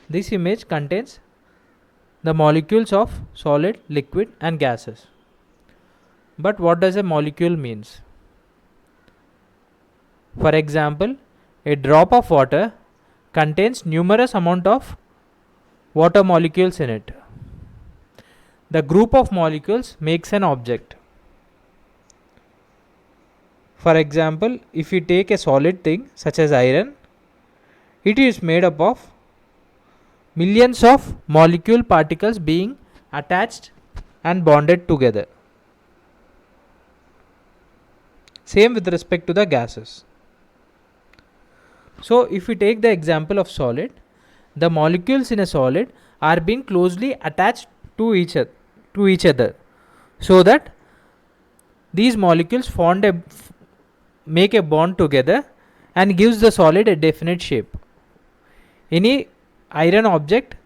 This image contains the molecules of solid, liquid and gases. But what does a molecule means? For example, a drop of water contains numerous amount of water molecules in it. The group of molecules makes an object. For example, if you take a solid thing such as iron, it is made up of millions of molecule particles being attached and bonded together. Same with respect to the gases. So if we take the example of solid, the molecules in a solid are being closely attached to each other, so that these molecules make a bond together and gives the solid a definite shape. Any iron object,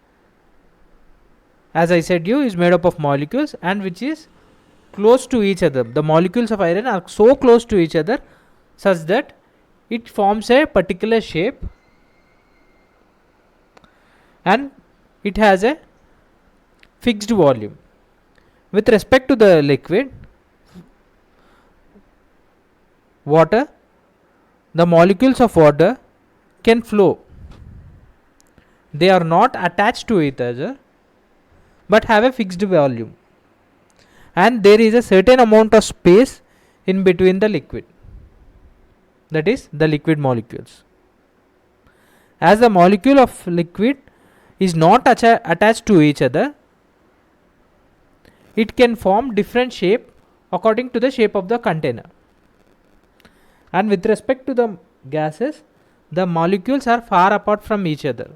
as I said you, is made up of molecules and which is close to each other. The molecules of iron are so close to each other such that it forms a particular shape and it has a fixed volume. With respect to the liquid, water, the molecules of water can flow. They are not attached to each other but have a fixed volume, and there is a certain amount of space in between the liquid, that is the liquid molecules. As the molecule of liquid is not attached to each other, it can form different shape according to the shape of the container. And with respect to the gases, the molecules are far apart from each other.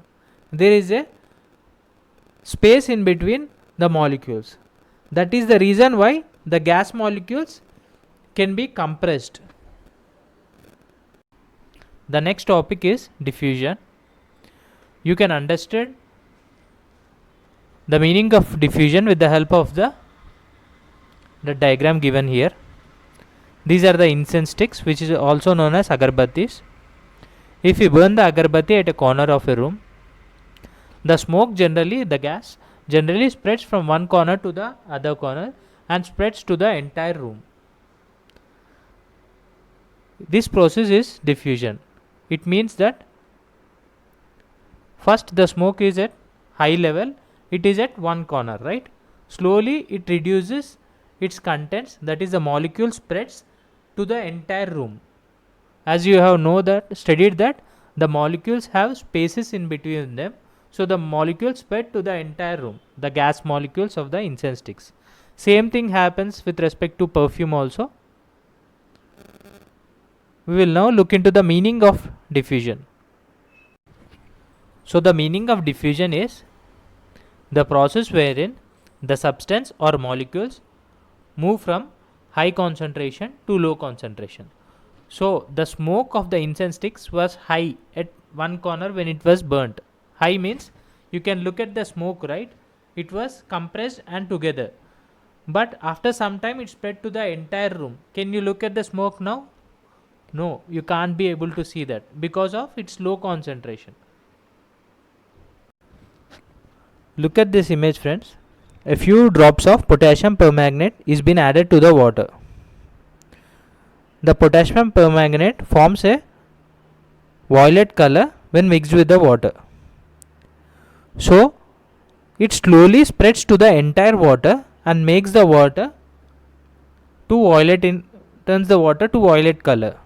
There is a space in between the molecules. That is the reason why the gas molecules can be compressed. The next topic is diffusion. You can understand the meaning of diffusion with the help of the diagram given here. These are the incense sticks, which is also known as agarbattis. If you burn the agarbatti at a corner of a room, the gas generally spreads from one corner to the other corner and spreads to the entire room. This process is diffusion. It means that first the smoke is at high level, it is at one corner, right? Slowly it reduces its contents, that is the molecule spreads to the entire room. As you have studied that the molecules have spaces in between them, so the molecules spread to the entire room, the gas molecules of the incense sticks. Same thing happens with respect to perfume also. We will now look into the meaning of diffusion. So the meaning of diffusion is the process wherein the substance or molecules move from high concentration to low concentration. So the smoke of the incense sticks was high at one corner when it was burnt. High means you can look at the smoke, right? It was compressed and together, but after some time it spread to the entire room. Can you look at the smoke now? No, you can't be able to see that because of its low concentration. Look at this image, friends. A few drops of potassium permanganate is been added to the water. The potassium permanganate forms a violet color when mixed with the water. So it slowly spreads to the entire water and makes the water turns the water to violet color.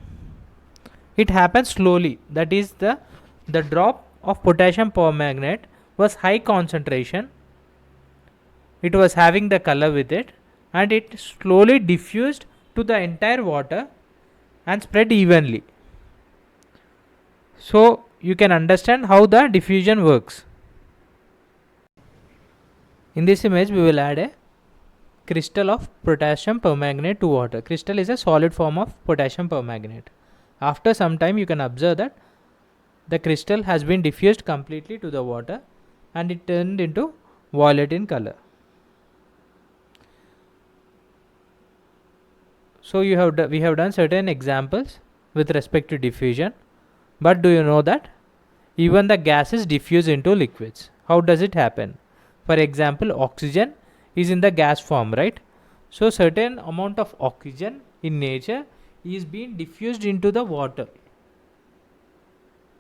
It happens slowly, that is the drop of potassium permanganate was high concentration, it was having the color with it, and it slowly diffused to the entire water and spread evenly. So you can understand how the diffusion works. In this image we will add a crystal of potassium permanganate to water. Crystal is a solid form of potassium permanganate. After some time you can observe that the crystal has been diffused completely to the water and it turned into violet in color. So we have done certain examples with respect to diffusion, but do you know that even the gases diffuse into liquids. How does it happen? For example, oxygen is in the gas form, right? So certain amount of oxygen in nature is being diffused into the water.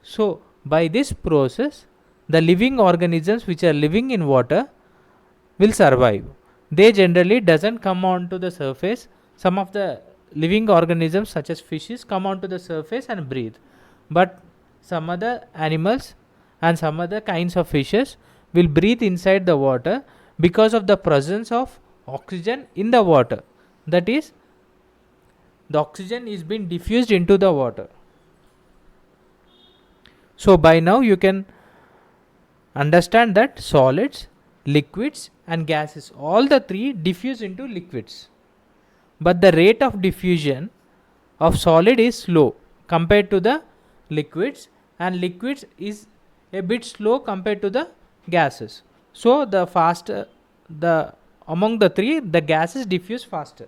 So by this process, the living organisms which are living in water will survive. They generally doesn't come onto the surface. Some of the living organisms such as fishes come onto the surface and breathe, but some other animals and some other kinds of fishes will breathe inside the water because of the presence of oxygen in the water. That is, the oxygen is being diffused into the water. So by now you can understand that solids, liquids and gases, all the three diffuse into liquids, but the rate of diffusion of solid is slow compared to the liquids, and liquids is a bit slow compared to the gases. So the faster, the among the three, the gases diffuse faster.